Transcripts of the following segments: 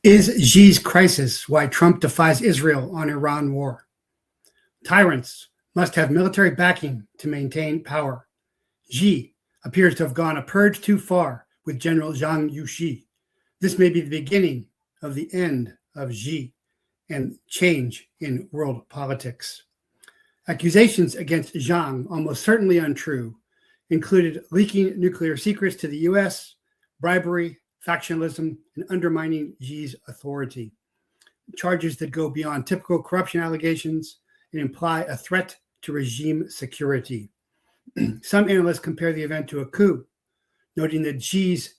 Is Xi's crisis why Trump defies Israel on Iran war? Tyrants must have military backing to maintain power. Xi appears to have gone a purge too far with General Zhang Yuxi. This may be the beginning of the end of Xi and change in world politics. Accusations against Zhang, almost certainly untrue, included leaking nuclear secrets to the US, bribery, factionalism, and undermining Xi's authority. Charges that go beyond typical corruption allegations and imply a threat to regime security. Some analysts compare the event to a coup, noting that Xi's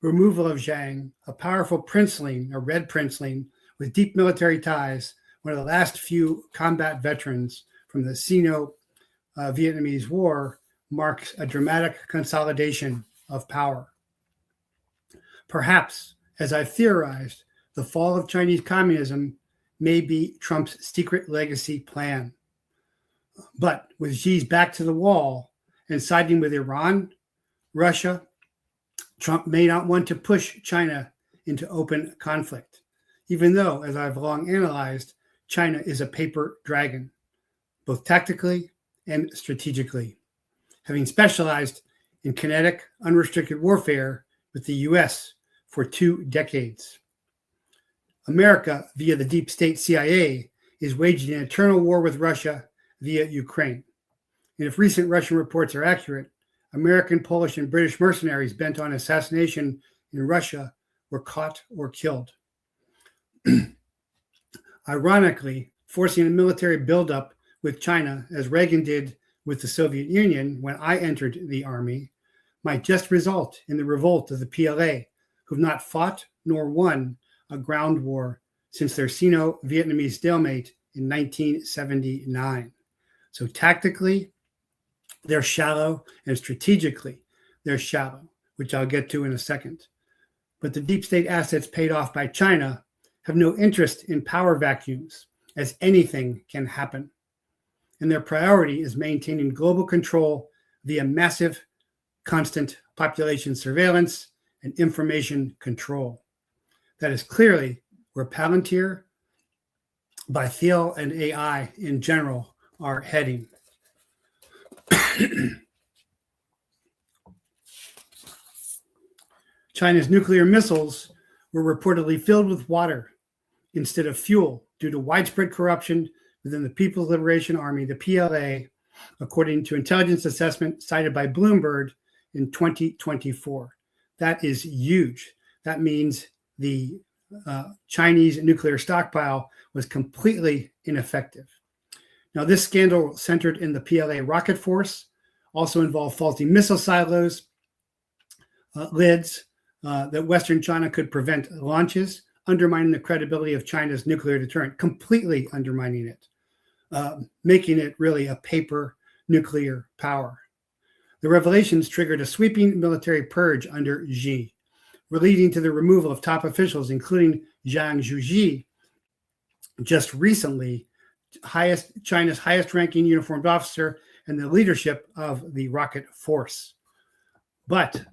removal of Zhang, a powerful princeling, a red princeling, with deep military ties, one of the last few combat veterans from the Sino-Vietnamese War, marks a dramatic consolidation of power. Perhaps, as I've theorized, the fall of Chinese communism may be Trump's secret legacy plan. But with Xi's back to the wall and siding with Iran, Russia, Trump may not want to push China into open conflict, even though, as I've long analyzed, China is a paper dragon, both tactically and strategically, having specialized in kinetic, unrestricted warfare with the US for 2 decades. America, via the deep state CIA, is waging an eternal war with Russia via Ukraine. And if recent Russian reports are accurate, American, Polish, and British mercenaries bent on assassination in Russia were caught or killed. Ironically, forcing a military buildup with China, as Reagan did with the Soviet Union when I entered the army, might just result in the revolt of the PLA, who've not fought nor won a ground war since their Sino-Vietnamese stalemate in 1979. So tactically, they're shallow, and strategically, they're shallow, which I'll get to in a second. But the deep state assets paid off by China have no interest in power vacuums, as anything can happen. And their priority is maintaining global control via massive, constant population surveillance and information control. That is clearly where Palantir, Bitheel, and AI in general are heading. China's nuclear missiles were reportedly filled with water instead of fuel due to widespread corruption within the People's Liberation Army, the PLA, according to intelligence assessment cited by Bloomberg in 2024. That is huge. That means the Chinese nuclear stockpile was completely ineffective. Now, this scandal centered in the PLA rocket force, also involved faulty missile silos, lids that Western China could prevent launches, undermining the credibility of China's nuclear deterrent, completely undermining it, making it really a paper nuclear power. The revelations triggered a sweeping military purge under Xi, leading to the removal of top officials, including Zhang Yuxi, just recently, China's highest-ranking uniformed officer and the leadership of the rocket force. But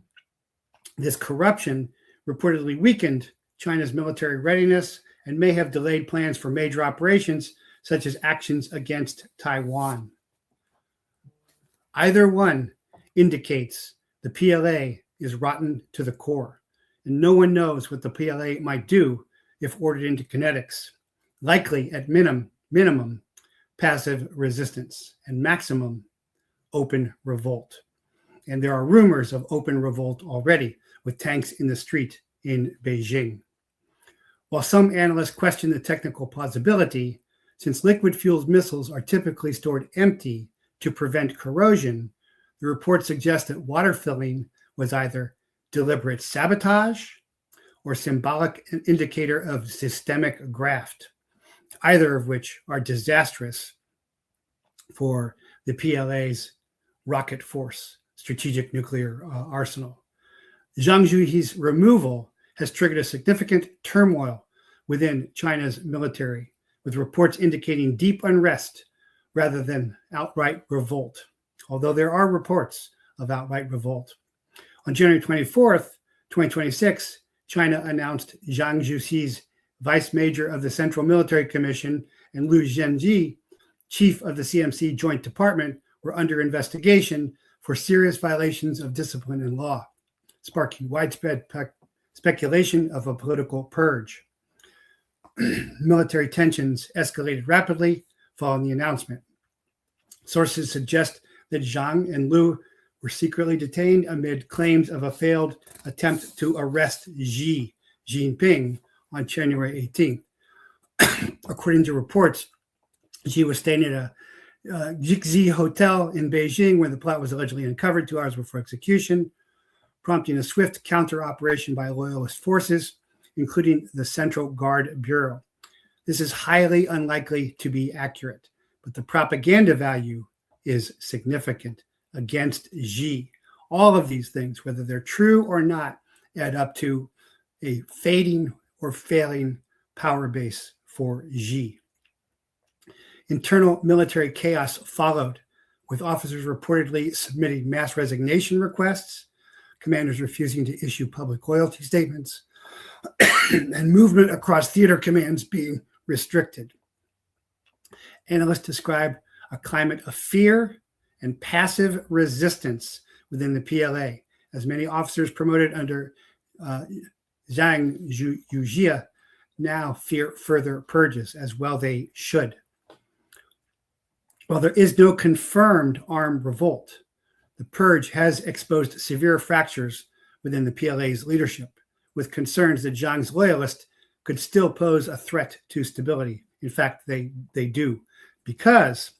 this corruption reportedly weakened China's military readiness and may have delayed plans for major operations, such as actions against Taiwan. Either one indicates the PLA is rotten to the core, and no one knows what the PLA might do if ordered into kinetics, likely at minimum passive resistance and maximum open revolt. And there are rumors of open revolt already, with tanks in the street in Beijing. While some analysts question the technical plausibility, since liquid-fueled missiles are typically stored empty to prevent corrosion, the report suggests that water filling was either deliberate sabotage or symbolic indicator of systemic graft, either of which are disastrous for the PLA's rocket force strategic nuclear arsenal. Zhang Yuxi's removal has triggered a significant turmoil within China's military, with reports indicating deep unrest rather than outright revolt, although there are reports of outright revolt. On January 24th, 2026, China announced Zhang Yuxi's Vice Major of the Central Military Commission, and Liu Zhenji, Chief of the CMC Joint Department, were under investigation for serious violations of discipline and law, sparking widespread speculation of a political purge. Military tensions escalated rapidly following the announcement. Sources suggest that Zhang and Liu were secretly detained amid claims of a failed attempt to arrest Xi Jinping on January 18th. According to reports, Xi was staying at a Jixi hotel in Beijing where the plot was allegedly uncovered 2 hours before execution, prompting a swift counter-operation by loyalist forces, including the Central Guard Bureau. This is highly unlikely to be accurate, but the propaganda value is significant against Xi. All of these things, whether they're true or not, add up to a fading or failing power base for Xi. Internal military chaos followed, with officers reportedly submitting mass resignation requests, commanders refusing to issue public loyalty statements, and movement across theater commands being restricted. Analysts describe a climate of fear and passive resistance within the PLA, as many officers promoted under Zhang Yujia now fear further purges, as well they should. While there is no confirmed armed revolt, the purge has exposed severe fractures within the PLA's leadership, with concerns that Zhang's loyalists could still pose a threat to stability. In fact, they do, because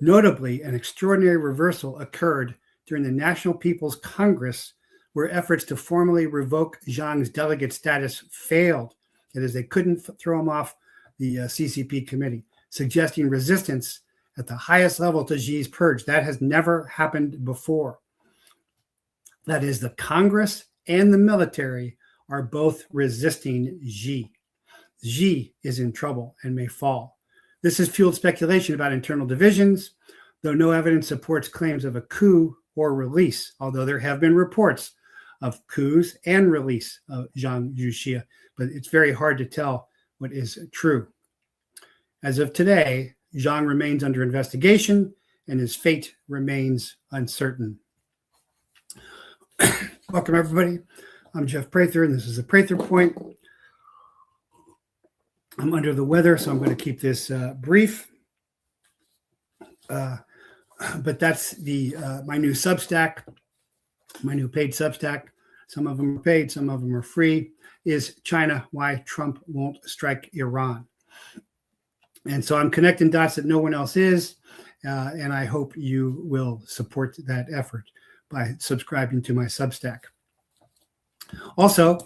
notably an extraordinary reversal occurred during the National People's Congress, where efforts to formally revoke Zhang's delegate status failed. That is, they couldn't throw him off the CCP committee, suggesting resistance at the highest level to Xi's purge. That has never happened before. That is, the Congress and the military are both resisting Xi. Xi is in trouble and may fall. This has fueled speculation about internal divisions, though no evidence supports claims of a coup or release, although there have been reports of coups and release of Zhang Yuxia, but it's very hard to tell what is true. As of today, Zhang remains under investigation and his fate remains uncertain. Welcome, everybody. I'm Jeff Prather, and this is the Prather Point. I'm under the weather, so I'm going to keep this brief. But that's my new Substack, my new paid Substack. Some of them are paid, some of them are free. Is China why Trump won't strike Iran? And so I'm connecting dots that no one else is, and I hope you will support that effort by subscribing to my Substack. Also,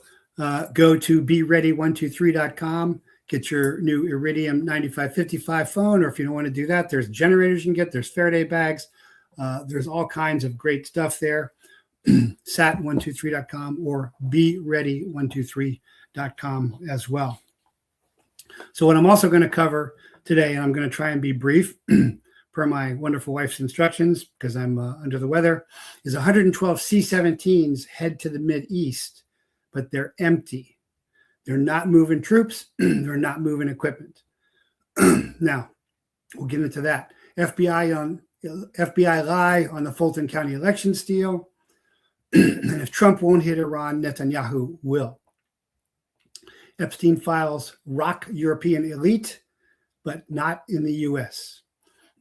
go to beready123.com, get your new Iridium 9555 phone, or if you don't want to do that, there's generators you can get, there's Faraday bags, there's all kinds of great stuff there, sat123.com or beready123.com as well. So what I'm also going to cover today, and I'm going to try and be brief per my wonderful wife's instructions because I'm under the weather, is 112 C-17s head to the Mideast, but they're empty. They're not moving troops. They're not moving equipment. Now, we'll get into that. FBI lie on the Fulton County election steal. And if Trump won't hit Iran, Netanyahu will. Epstein files rock European elite, but not in the U.S.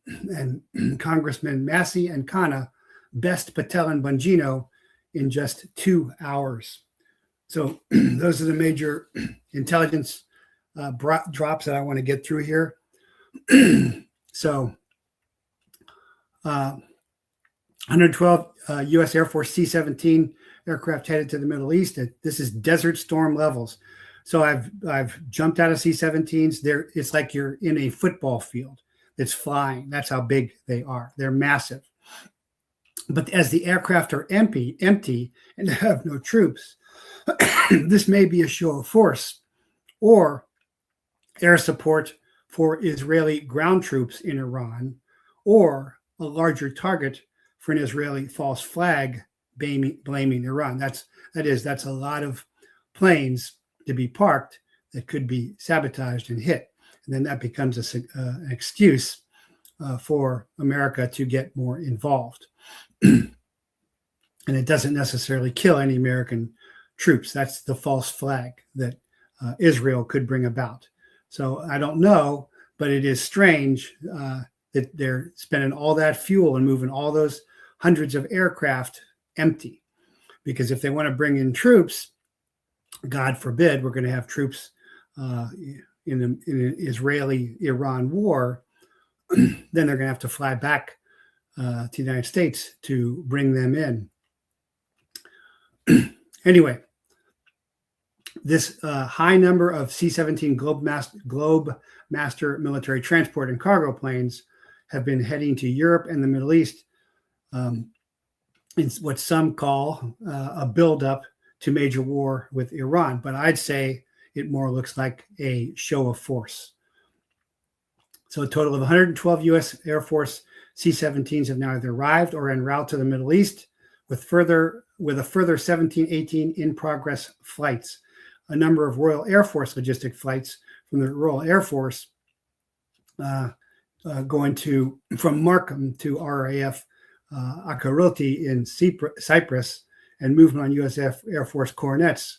And Congressman Massie and KHANNA best Patel and Bongino in just 2 hours. So those are the major intelligence drops that I want to get through here. So 112 U.S. Air Force C-17 aircraft headed to the Middle East. This is Desert Storm levels. So I've jumped out of C-17s. It's like you're in a football field that's flying. That's how big they are. They're massive. But as the aircraft are empty and have no troops, this may be a show of force or air support for Israeli ground troops in Iran, or a larger target for an Israeli false flag blaming Iran. That's a lot of planes to be parked that could be sabotaged and hit. And then that becomes an excuse for America to get more involved. And it doesn't necessarily kill any American troops. That's the false flag that Israel could bring about. So I don't know, but it is strange that they're spending all that fuel and moving all those hundreds of aircraft empty. Because if they want to bring in troops, God forbid, we're going to have troops in an Israeli-Iran war, then they're going to have to fly back to the United States to bring them in. Anyway, this high number of C-17 Globemaster military transport and cargo planes have been heading to Europe and the Middle East. It's what some call a buildup to major war with Iran, but I'd say it more looks like a show of force. So a total of 112 U.S. Air Force C-17s have now either arrived or en route to the Middle East, with a further 17, 18 in progress flights. A number of Royal Air Force logistic flights from the Royal Air Force going from Markham to RAF Akaroti in Cyprus, and movement on U.S. Air Force Cornets.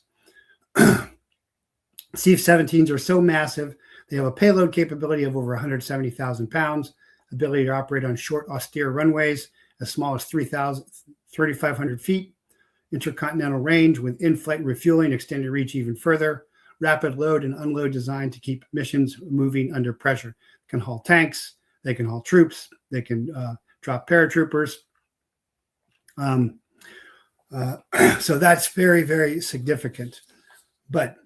C-17s are so massive, they have a payload capability of over 170,000 pounds, ability to operate on short, austere runways as small as 3,500 feet, intercontinental range with in-flight refueling, extended reach even further, rapid load and unload design to keep missions moving under pressure. They can haul tanks, they can haul troops, they can drop paratroopers. So that's very, very significant. But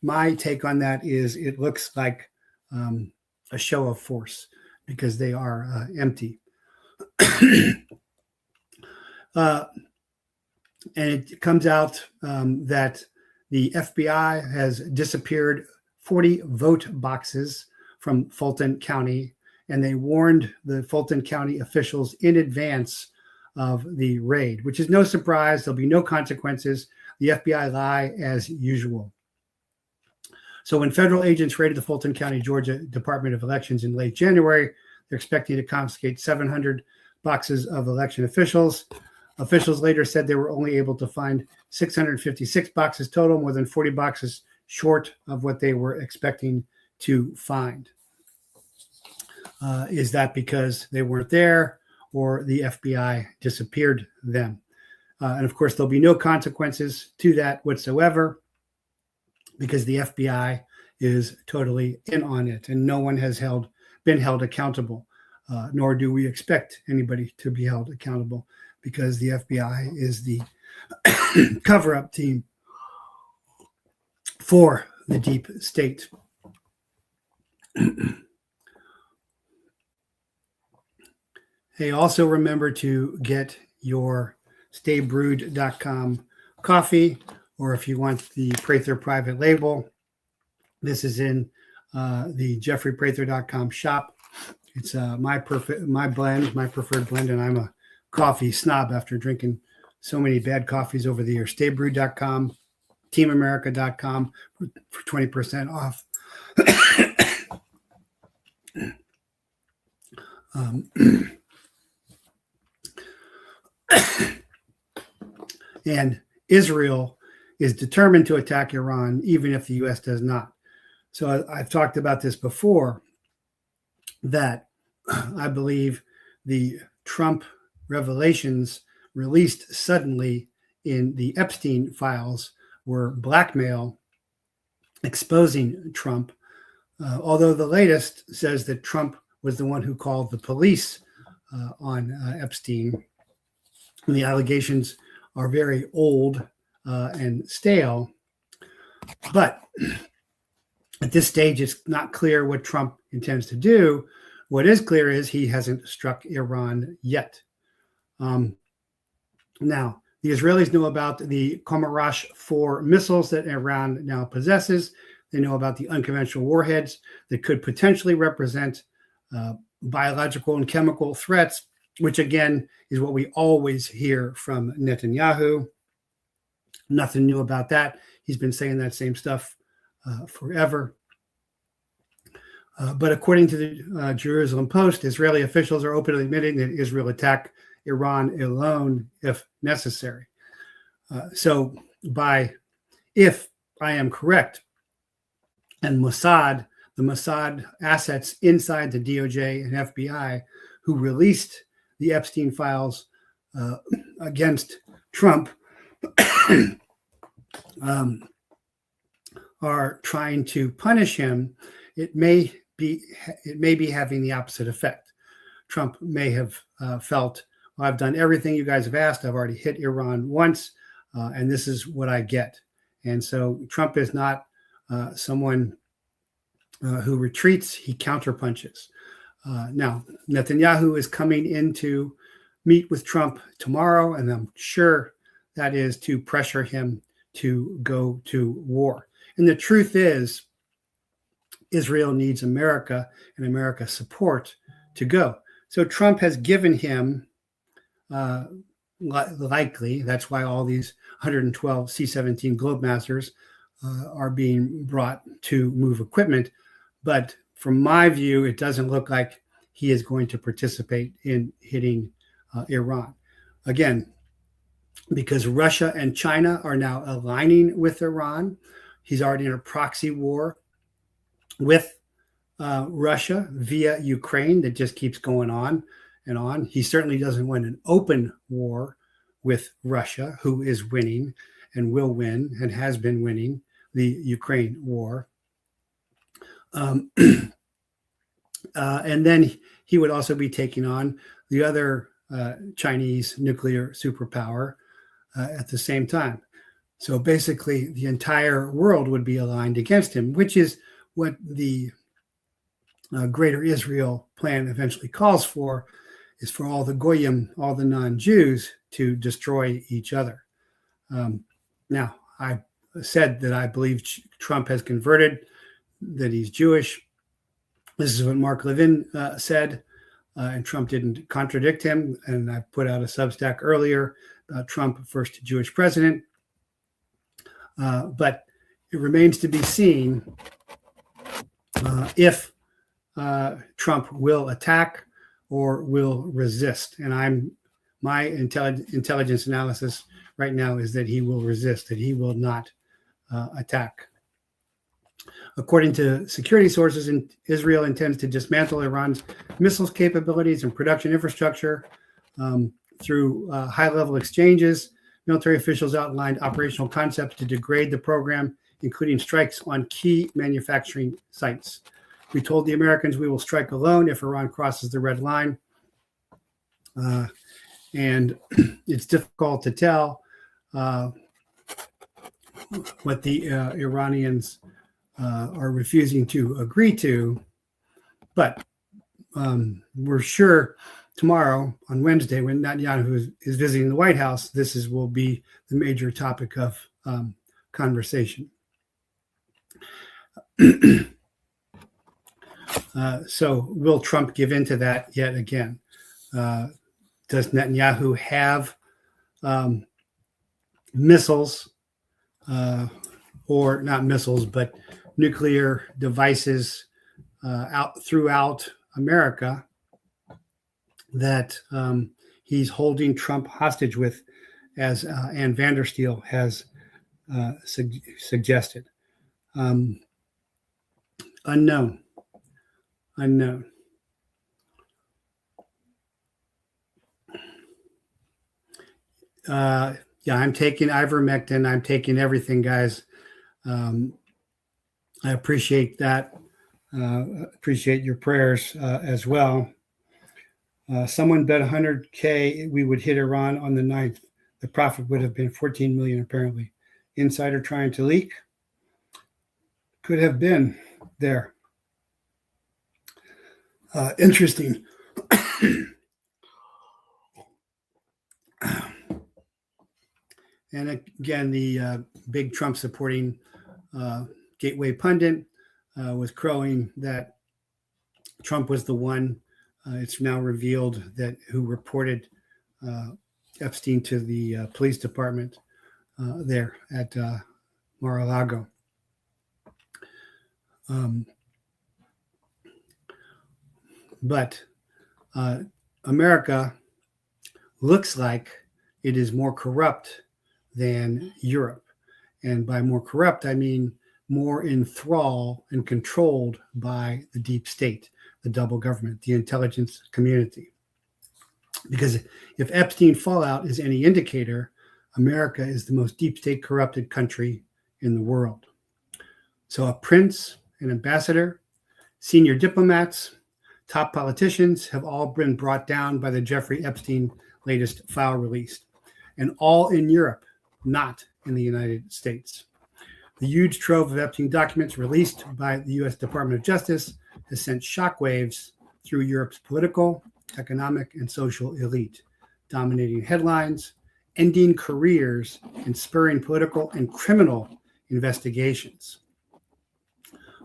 my take on that is it looks like a show of force because they are empty. And it comes out that the FBI has disappeared 40 vote boxes from Fulton County, and they warned the Fulton County officials in advance of the raid, which is no surprise. There'll be no consequences. The FBI lie as usual. So when federal agents raided the Fulton County, Georgia Department of Elections in late January, they're expecting to confiscate 700 boxes of election officials. Officials later said they were only able to find 656 boxes total, more than 40 boxes short of what they were expecting to find. Is that because they weren't there or the FBI disappeared them? And of course, there'll be no consequences to that whatsoever because the FBI is totally in on it and no one has been held accountable, nor do we expect anybody to be held accountable because the FBI is the cover-up team for the deep state. Hey, also remember to get your staybrewed.com coffee, or if you want the Prather private label, this is in the jeffreyprather.com shop. It's my preferred blend, and I'm a coffee snob after drinking so many bad coffees over the years. Staybrewed.com, teamamerica.com for 20% off. And Israel is determined to attack Iran, even if the U.S. does not. So I've talked about this before, that I believe the Trump revelations released suddenly in the Epstein files were blackmail exposing Trump, although the latest says that Trump was the one who called the police on Epstein. And the allegations are very old and stale. But at this stage, it's not clear what Trump intends to do. What is clear is he hasn't struck Iran yet. Now, the Israelis know about the Qamarash 4 missiles that Iran now possesses. They know about the unconventional warheads that could potentially represent biological and chemical threats, which again is what we always hear from Netanyahu. Nothing new about that. He's been saying that same stuff forever. But according to the Jerusalem Post, Israeli officials are openly admitting that Israel attacked Iran alone if necessary. So if I am correct, and the Mossad assets inside the DOJ and FBI who released the Epstein files against Trump are trying to punish him, it may be having the opposite effect. Trump may have felt, well, I've done everything you guys have asked. I've already hit Iran once, and this is what I get. And so Trump is not someone who retreats, he counterpunches. Now, Netanyahu is coming in to meet with Trump tomorrow, and I'm sure that is to pressure him to go to war. And the truth is, Israel needs America and America's support to go. So Trump has given him, likely, that's why all these 112 C-17 Globemasters are being brought to move equipment. But from my view, it doesn't look like he is going to participate in hitting Iran. Again, because Russia and China are now aligning with Iran. He's already in a proxy war with Russia via Ukraine that just keeps going on and on. He certainly doesn't want an open war with Russia, who is winning and will win and has been winning the Ukraine war. And then he would also be taking on the other Chinese nuclear superpower at the same time. So basically, the entire world would be aligned against him, which is what the Greater Israel plan eventually calls for, is for all the Goyim, all the non-Jews, to destroy each other. Now, I said that I believe Trump has converted, that he's Jewish. This is what Mark Levin said, and Trump didn't contradict him. And I put out a Substack earlier, Trump, first Jewish president. But it remains to be seen if Trump will attack or will resist. And my intelligence analysis right now is that he will resist, that he will not attack. According to security sources, Israel intends to dismantle Iran's missiles capabilities and production infrastructure through high-level exchanges. Military officials outlined operational concepts to degrade the program, including strikes on key manufacturing sites. We told the Americans we will strike alone if Iran crosses the red line. And it's difficult to tell what the Iranians are refusing to agree to. But we're sure tomorrow, on Wednesday, when Netanyahu is visiting the White House, this will be the major topic of conversation. So will Trump give in to that yet again? Does Netanyahu have missiles, or not missiles, but nuclear devices out throughout America that he's holding Trump hostage with, as Ann Vandersteel has suggested? Unknown. Yeah, I'm taking ivermectin. I'm taking everything, guys. I appreciate that. Appreciate your prayers as well. Someone bet 100K we would hit Iran on the 9th. The profit would have been 14 million, apparently. Insider trying to leak? Could have been there. Interesting. And again, the big Trump supporting Gateway pundit was crowing that Trump was the one. It's now revealed that who reported Epstein to the police department there at Mar-a-Lago. But America looks like it is more corrupt than Europe. And by more corrupt, I mean more in thrall and controlled by the deep state, the double government, the intelligence community. Because if Epstein fallout is any indicator, America is the most deep state corrupted country in the world. So a prince, an ambassador, senior diplomats, top politicians have all been brought down by the Jeffrey Epstein latest file released, and all in Europe, not in the United States. The huge trove of Epstein documents released by the U.S. Department of Justice has sent shockwaves through Europe's political, economic, and social elite, dominating headlines, ending careers, and spurring political and criminal investigations.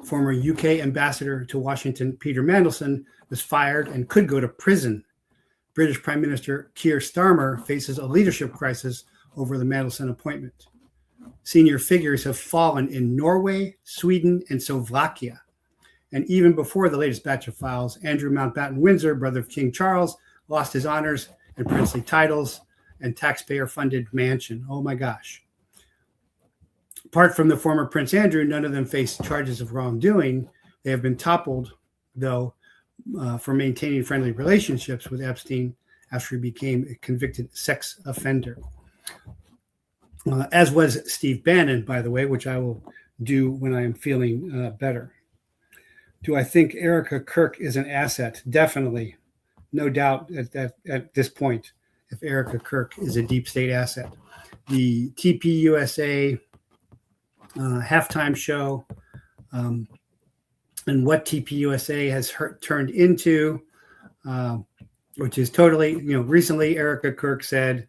Former UK ambassador to Washington, Peter Mandelson, was fired and could go to prison. British Prime Minister Keir Starmer faces a leadership crisis over the Mandelson appointment. Senior figures have fallen in Norway, Sweden, and Slovakia. And even before the latest batch of files, Andrew Mountbatten Windsor, brother of King Charles, lost his honors and princely titles and taxpayer-funded mansion. Oh my gosh. Apart from the former Prince Andrew, none of them face charges of wrongdoing. They have been toppled, though, for maintaining friendly relationships with Epstein after he became a convicted sex offender. As was Steve Bannon, by the way, which I will do when I am feeling better. Do I think Erica Kirk is an asset? Definitely. No doubt at this point, if Erica Kirk is a deep state asset. The TPUSA halftime show and what TPUSA has turned into, which is totally, recently Erica Kirk said,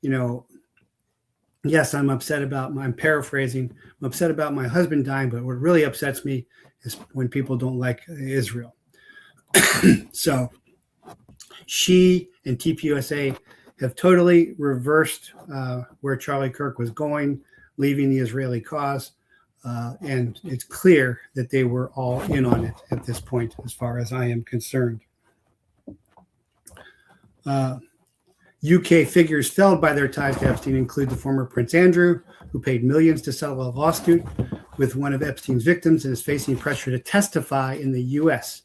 yes, I'm upset about I'm paraphrasing, I'm upset about my husband dying, but what really upsets me is when people don't like Israel. So she and TPUSA have totally reversed where Charlie Kirk was going, leaving the Israeli cause. And it's clear that they were all in on it at this point, as far as I am concerned. UK figures felled by their ties to Epstein include the former Prince Andrew, who paid millions to settle a lawsuit with one of Epstein's victims and is facing pressure to testify in the U.S.,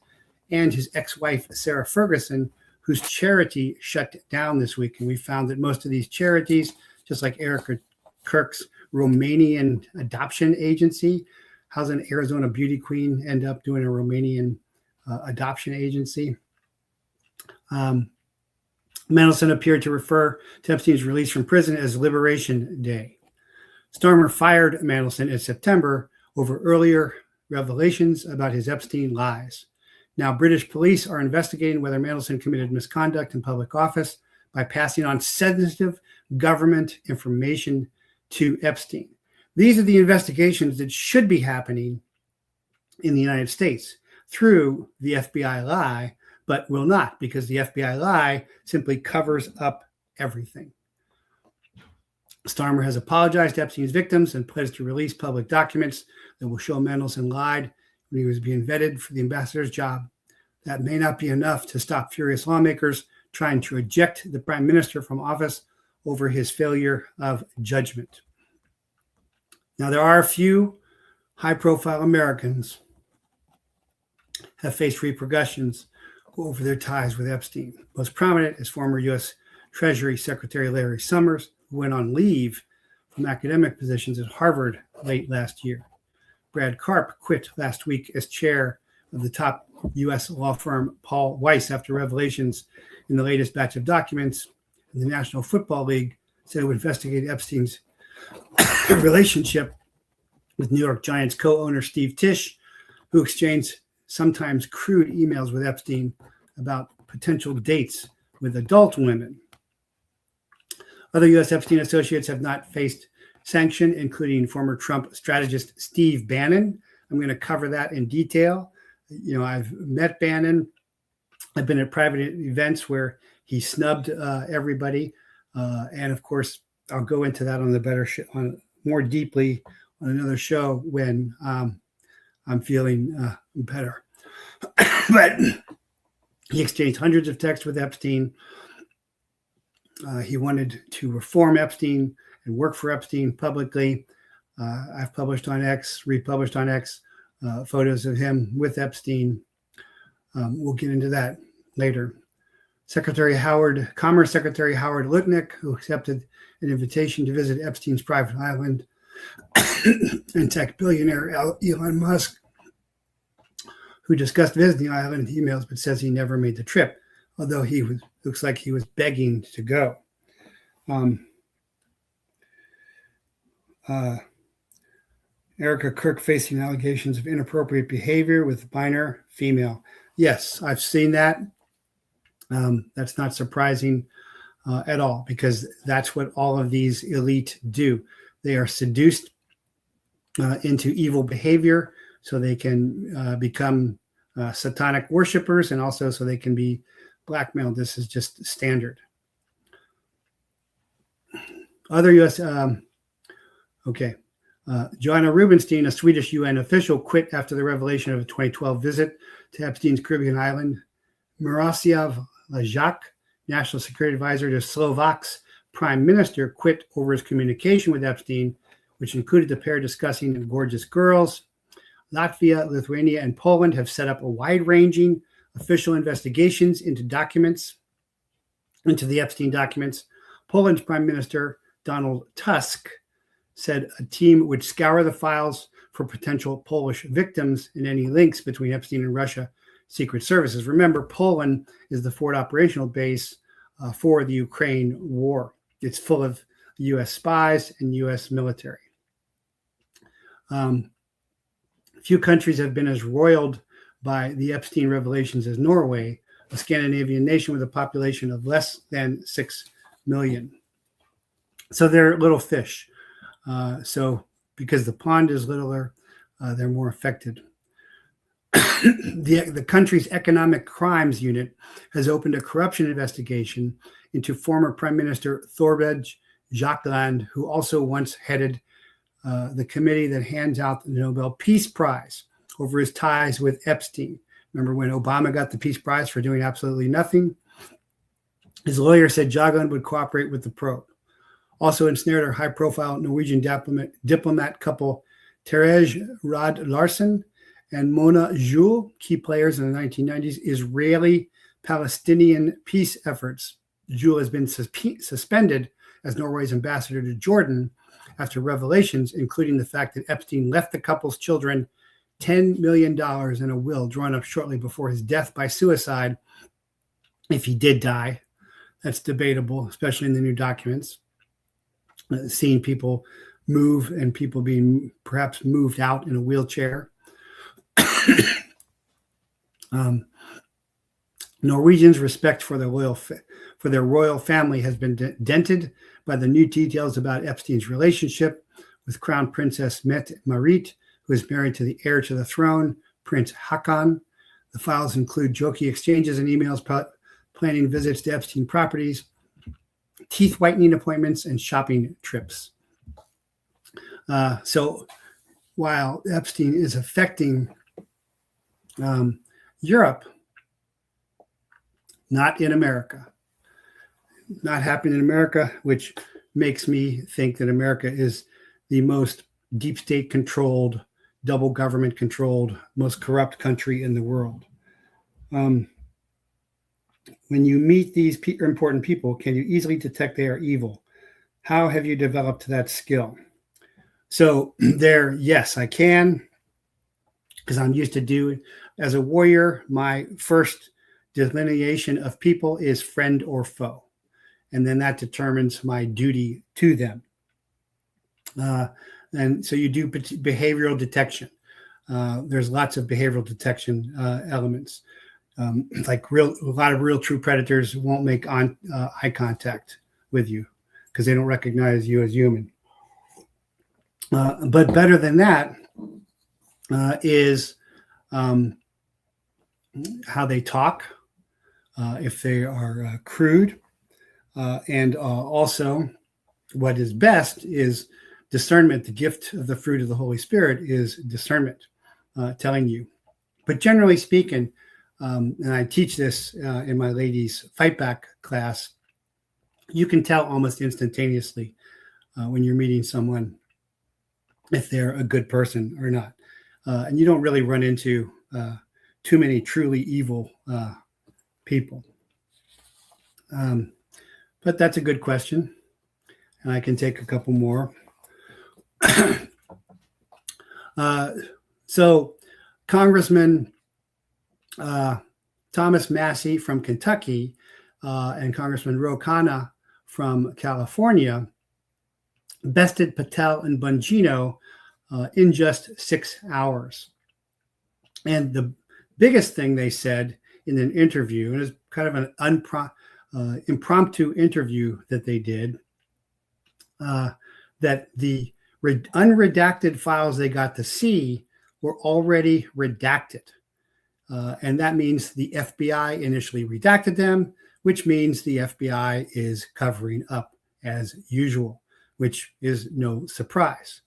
and his ex-wife, Sarah Ferguson, whose charity shut down this week. And we found that most of these charities, just like Erica Kirk's Romanian adoption agency, how's an Arizona beauty queen end up doing a Romanian adoption agency? Mandelson appeared to refer to Epstein's release from prison as Liberation Day. Starmer fired Mandelson in September over earlier revelations about his Epstein lies. Now, British police are investigating whether Mandelson committed misconduct in public office by passing on sensitive government information to Epstein. These are the investigations that should be happening in the United States through the FBI lie, but will not, because the FBI lie simply covers up everything. Starmer has apologized to Epstein's victims and pledged to release public documents that will show Mandelson lied when he was being vetted for the ambassador's job. That may not be enough to stop furious lawmakers trying to eject the prime minister from office over his failure of judgment. Now, there are a few high-profile Americans have faced repercussions over their ties with Epstein. Most prominent is former U.S. Treasury Secretary Larry Summers, who went on leave from academic positions at Harvard late last year. Brad Karp quit last week as chair of the top U.S. law firm Paul Weiss after revelations in the latest batch of documents. The National Football League said it would investigate Epstein's relationship with New York Giants co-owner Steve Tisch, who exchanged sometimes crude emails with Epstein about potential dates with adult women. Other U.S. Epstein associates have not faced sanction, including former Trump strategist Steve Bannon. I'm going to cover that in detail. I've met Bannon. I've been at private events where he snubbed everybody. And of course, I'll go into that on more deeply on another show when I'm feeling better. But he exchanged hundreds of texts with Epstein. He wanted to reform Epstein and work for Epstein publicly. I've published on X, republished on X, photos of him with Epstein. We'll get into that later. Commerce Secretary Howard Lutnick, who accepted an invitation to visit Epstein's private island, and tech billionaire Elon Musk, who discussed visiting the island in emails, but says he never made the trip, although looks like he was begging to go. Erica Kirk facing allegations of inappropriate behavior with minor female. Yes, I've seen that. That's not surprising at all, because that's what all of these elite do. They are seduced into evil behavior so they can become satanic worshipers, and also so they can be blackmailed. This is just standard. Other U.S. Joanna Rubinstein, a Swedish UN official, quit after the revelation of a 2012 visit to Epstein's Caribbean island. Miroslav Lajak, National Security Advisor to Slovak's Prime Minister, quit over his communication with Epstein, which included the pair discussing gorgeous girls. Latvia, Lithuania, and Poland have set up a wide-ranging official investigations into the Epstein documents. Poland's Prime Minister, Donald Tusk, said a team would scour the files for potential Polish victims and any links between Epstein and Russia secret services. Remember, Poland is the forward operational base for the Ukraine war. It's full of U.S. spies and U.S. military. Few countries have been as roiled by the Epstein revelations as Norway, a Scandinavian nation with a population of less than 6 million. So they're little fish. So because the pond is littler, they're more affected. The country's Economic Crimes Unit has opened a corruption investigation into former Prime Minister Thorbjørn Jagland, who also once headed the committee that hands out the Nobel Peace Prize, over his ties with Epstein. Remember when Obama got the Peace Prize for doing absolutely nothing? His lawyer said Jagland would cooperate with the probe. Also ensnared are high-profile Norwegian diplomat couple Terje Rad Larsen and Mona Juul, key players in the 1990s Israeli-Palestinian peace efforts. Juul has been suspended as Norway's ambassador to Jordan after revelations, including the fact that Epstein left the couple's children $10 million in a will drawn up shortly before his death by suicide, if he did die. That's debatable, especially in the new documents. Seeing people move and people being perhaps moved out in a wheelchair. Norwegians' respect for their royal family has been dented by the new details about Epstein's relationship with Crown Princess Mette-Marit, who is married to the heir to the throne, Prince Haakon. The files include jokey exchanges and emails planning visits to Epstein properties, teeth whitening appointments, and shopping trips. So while Epstein is affecting Europe, not in America. Not happening in America, which makes me think that America is the most deep state controlled, double government controlled, most corrupt country in the world. When you meet these important people, can you easily detect they are evil? How have you developed that skill? So there, yes, I can, because I'm used to doing. As a warrior, my first delineation of people is friend or foe. And then that determines my duty to them. And so you do behavioral detection. There's lots of behavioral detection elements. Like a lot of real true predators won't make eye contact with you because they don't recognize you as human. But better than that is how they talk, if they are crude, and also what is best is discernment. The gift of the fruit of the Holy Spirit is discernment. telling you. But generally speaking, and I teach this in my ladies' fight back class, you can tell almost instantaneously when you're meeting someone if they're a good person or not. And you don't really run into too many truly evil people. But that's a good question. And I can take a couple more. So Congressman Thomas Massie from Kentucky and Congressman KHANNA from California bested Patel and Bongino in just 6 hours. And the biggest thing they said in an interview, and it's kind of an impromptu interview that they did, that the unredacted files they got to see were already redacted. And that means the FBI initially redacted them, which means the FBI is covering up as usual, which is no surprise.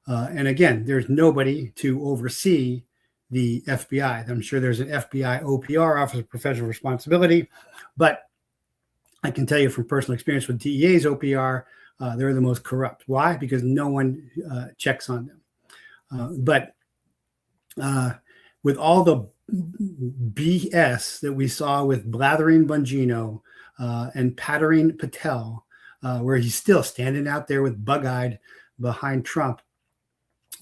And again, there's nobody to oversee the FBI. I'm sure there's an FBI OPR, Office of Professional Responsibility, but I can tell you from personal experience with DEA's OPR, they're the most corrupt. Why? Because no one checks on them. But with all the BS that we saw with blathering Bongino and pattering Patel, where he's still standing out there with bug-eyed behind Trump,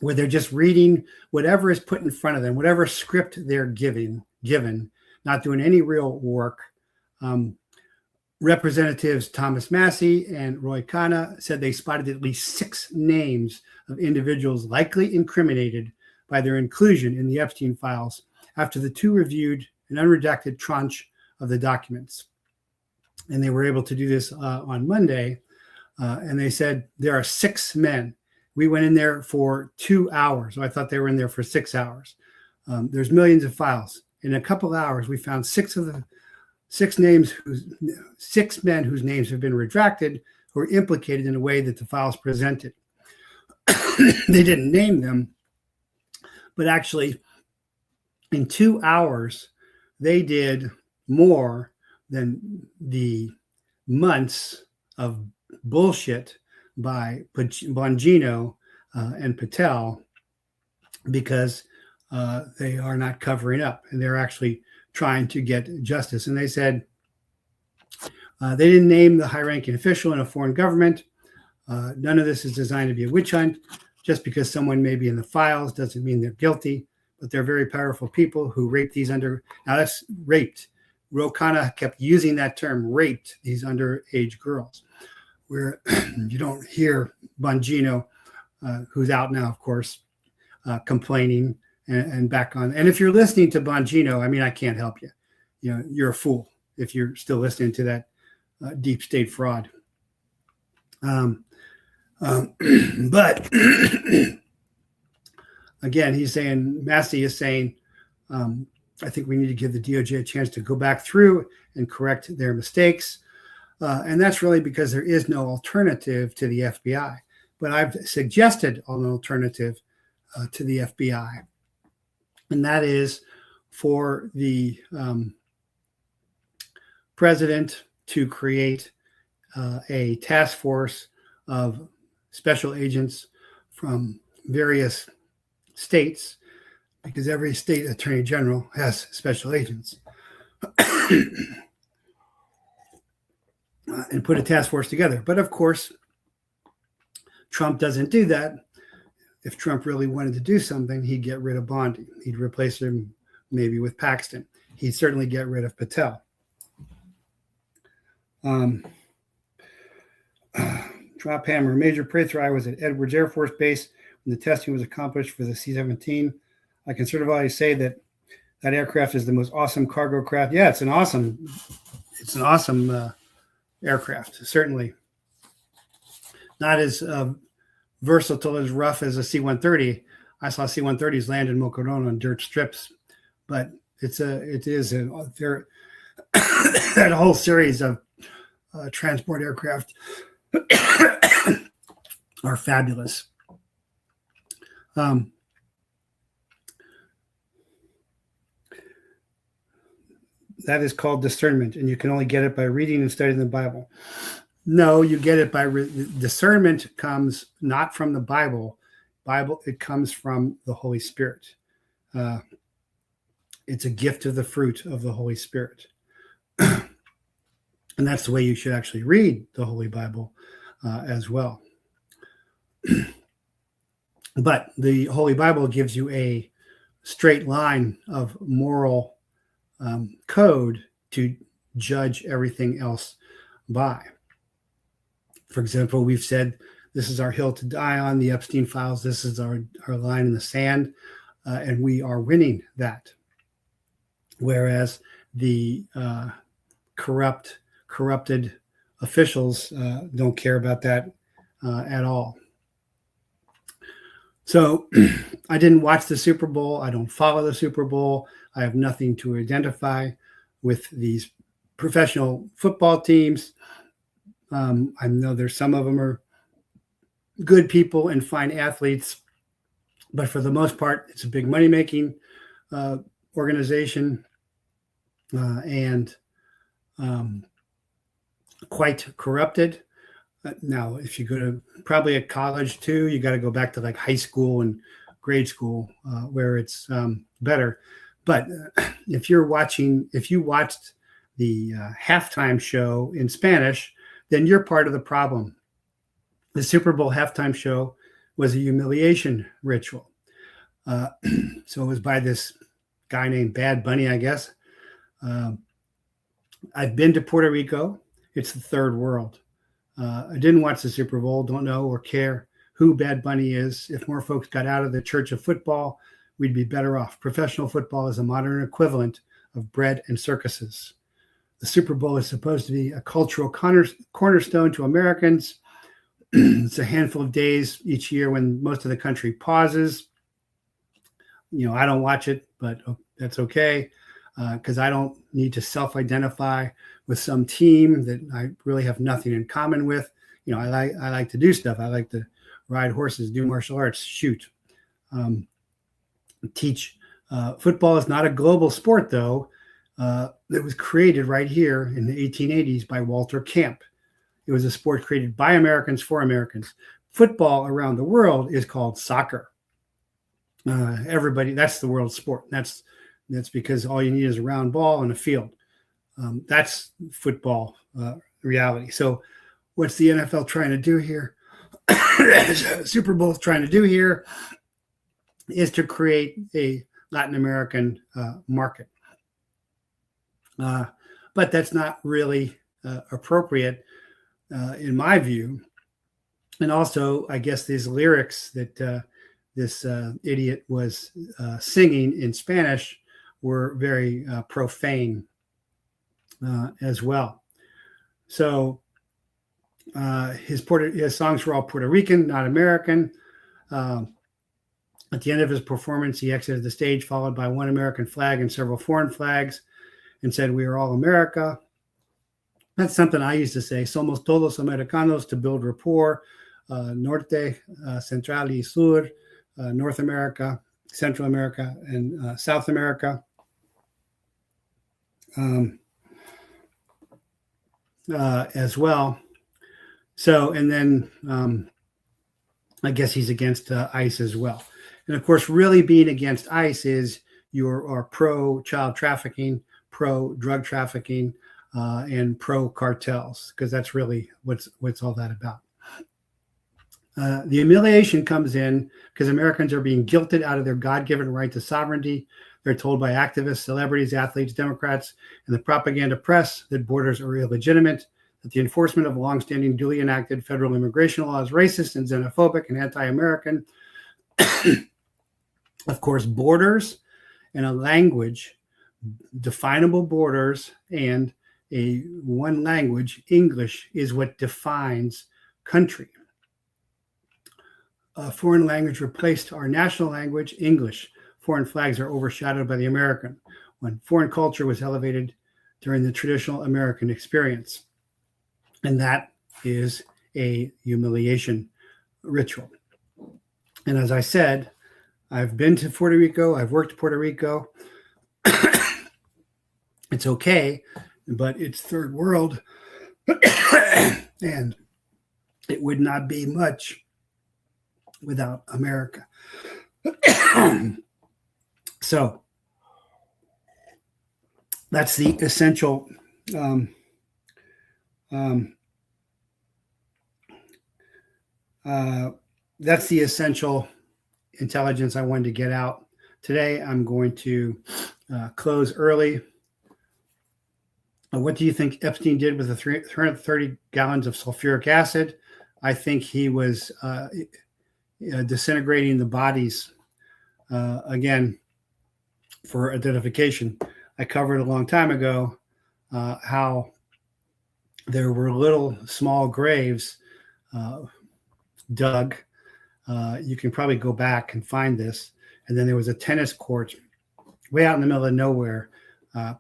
where they're just reading whatever is put in front of them, whatever script they're given, not doing any real work. Representatives Thomas Massie and KHANNA said they spotted at least 6 names of individuals likely incriminated by their inclusion in the Epstein files after the 2 reviewed an unredacted tranche of the documents. And they were able to do this on Monday. And they said there are 6 men. We went in there for 2 hours. So I thought they were in there for 6 hours. There's millions of files. In a couple of hours, we found 6 men whose names have been redacted who are implicated in a way that the files presented. They didn't name them, but actually in 2 hours, they did more than the months of bullshit by Bongino and Patel, because they are not covering up and they're actually trying to get justice. And they said they didn't name the high-ranking official in a foreign government. None of this is designed to be a witch hunt. Just because someone may be in the files doesn't mean they're guilty, but they're very powerful people who raped these now that's raped. KHANNA kept using that term, raped these underage girls, where you don't hear Bongino, who's out now, of course, complaining and back on. And if you're listening to Bongino, I mean, I can't help you. You know, you're a fool if you're still listening to that deep state fraud. But again, Massie is saying, I think we need to give the DOJ a chance to go back through and correct their mistakes. And that's really because there is no alternative to the FBI. But I've suggested an alternative to the FBI. And that is for the president to create a task force of special agents from various states, because every state attorney general has special agents, and put a task force together. But of course, Trump doesn't do that. If Trump really wanted to do something, he'd get rid of Bondi. He'd replace him maybe with Paxton. He'd certainly get rid of Patel. Drop hammer. Major Prather, I was at Edwards Air Force Base when the testing was accomplished for the C-17. I can certify say that that aircraft is the most awesome cargo craft. Yeah, it's an awesome aircraft. Certainly not as versatile, as rough as a C-130. I saw C-130s land in Mocorona on dirt strips, but that whole series of transport aircraft are fabulous. That is called discernment, and you can only get it by reading and studying the Bible. No, you get it by discernment comes not from the Bible. It comes from the Holy Spirit. It's a gift of the fruit of the Holy Spirit. And that's the way you should actually read the Holy Bible as well. But the Holy Bible gives you a straight line of moral code to judge everything else by. For example, we've said this is our hill to die on, the Epstein files. This is our line in the sand, and we are winning that. Whereas the corrupted officials don't care about that at all. So I didn't watch the Super Bowl. I don't follow the Super Bowl. I have nothing to identify with these professional football teams. I know there's some of them are good people and fine athletes, but for the most part, it's a big money-making organization and quite corrupted. Now, if you go to probably a college too, you got to go back to like high school and grade school where it's better. But if you watched the halftime show in Spanish, then you're part of the problem. The Super Bowl halftime show was a humiliation ritual. So it was by this guy named Bad Bunny, I guess. I've been to Puerto Rico. It's the third world. I didn't watch the Super Bowl, don't know or care who Bad Bunny is. If more folks got out of the church of football, we'd be better off. Professional football is a modern equivalent of bread and circuses. The Super Bowl is supposed to be a cultural cornerstone to Americans. It's a handful of days each year when most of the country pauses. You know, I don't watch it, but that's okay because I don't need to self-identify with some team that I really have nothing in common with. You know, I like to do stuff. I like to ride horses, do martial arts, shoot, teach. Football is not a global sport, though. It was created right here in the 1880s by Walter Camp. It was a sport created by Americans for Americans. Football around the world is called soccer. Everybody, that's the world sport. That's because all you need is a round ball and a field. That's football reality. So what's the NFL trying to do here? Super Bowl trying to do here is to create a Latin American market. But that's not really appropriate in my view. And also, I guess these lyrics that this idiot was singing in Spanish were very profane as well. So his songs were all Puerto Rican, not American. At the end of his performance, he exited the stage, followed by one American flag and several foreign flags, and said, "We are all America." That's something I used to say, "Somos todos americanos," to build rapport. Norte, Central y Sur, North America, Central America, and South America. As well. So, and then I guess he's against ICE as well. And of course, really being against ICE is you are pro-child trafficking, pro-drug trafficking, and pro-cartels, because that's really what's all that about. The humiliation comes in because Americans are being guilted out of their God-given right to sovereignty. They're told by activists, celebrities, athletes, Democrats, and the propaganda press that borders are illegitimate, that the enforcement of longstanding duly enacted federal immigration law is racist and xenophobic and anti-American. Of course, borders and a language, definable borders and a one language, English, is what defines country. A foreign language replaced our national language, English. Foreign flags are overshadowed by the American, when foreign culture was elevated during the traditional American experience. And that is a humiliation ritual. And as I said, I've been to Puerto Rico. I've worked in Puerto Rico. It's okay, but it's third world, and it would not be much without America. So that's the essential that's the essential intelligence I wanted to get out today. I'm going to close early. What do you think Epstein did with the 330 gallons of sulfuric acid? I think he was disintegrating the bodies again for identification. I covered a long time ago how there were little small graves dug. You can probably go back and find this. And then there was a tennis court way out in the middle of nowhere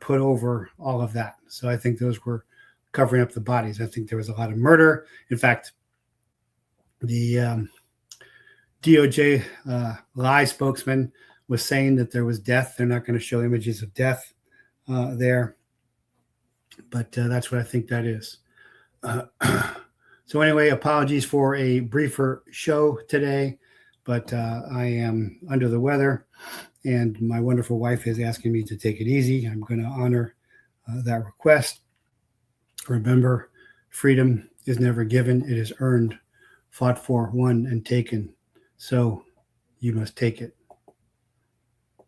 put over all of that. So I think those were covering up the bodies. I think there was a lot of murder. In fact, the DOJ lie spokesman was saying that there was death. They're not going to show images of death there. But that's what I think that is. So anyway, apologies for a briefer show today, but I am under the weather, and my wonderful wife is asking me to take it easy. I'm going to honor that request. Remember, freedom is never given. It is earned, fought for, won, and taken. So you must take it.